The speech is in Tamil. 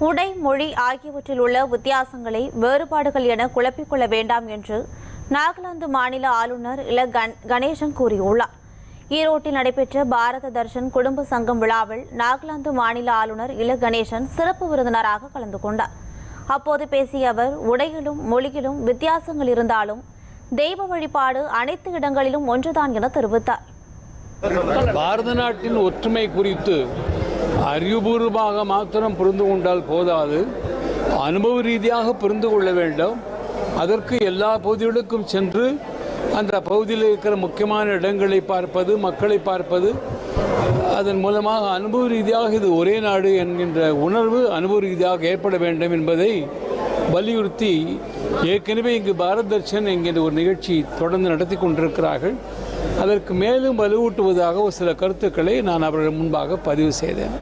உடை, மொழி ஆகியவற்றில் உள்ள வித்தியாசங்களை வேறுபாடுகள் என குழப்பிக்கொள்ள வேண்டாம் என்று நாகாலாந்து மாநில ஆளுநர் இல கணேசன் கூறியுள்ளார். ஈரோட்டில் நடைபெற்ற பாரத தர்ஷன் குடும்ப சங்கம் விழாவில் நாகாலாந்து மாநில ஆளுநர் இல கணேசன் சிறப்பு விருந்தினராக கலந்து கொண்டார். அப்போது பேசிய அவர், உடையிலும் மொழியிலும் வித்தியாசங்கள் இருந்தாலும் தெய்வ வழிபாடு அனைத்து இடங்களிலும் ஒன்றுதான் என தெரிவித்தார். பாரத நாட்டின் ஒற்றுமை குறித்து அறிவுபூர்வமாக மாத்திரம் புரிந்து கொண்டால் போதாது, அனுபவ ரீதியாக புரிந்து கொள்ள வேண்டும். அதற்கு எல்லா பகுதிகளுக்கும் சென்று அந்த பகுதியில் இருக்கிற முக்கியமான இடங்களை பார்ப்பது, மக்களை பார்ப்பது, அதன் மூலமாக அனுபவ ரீதியாக இது ஒரே நாடு என்கின்ற உணர்வு அனுபவ ரீதியாக ஏற்பட வேண்டும் என்பதை வலியுறுத்தி ஏற்கனவே இங்கு பாரத் தர்ஷன் என்கின்ற ஒரு நிகழ்ச்சி தொடர்ந்து நடத்தி கொண்டிருக்கிறார்கள். அதற்கு மேலும் வலுவூட்டுவதாக ஒரு சில கருத்துக்களை நான் அவர்கள் முன்பாக பதிவு செய்தேன்.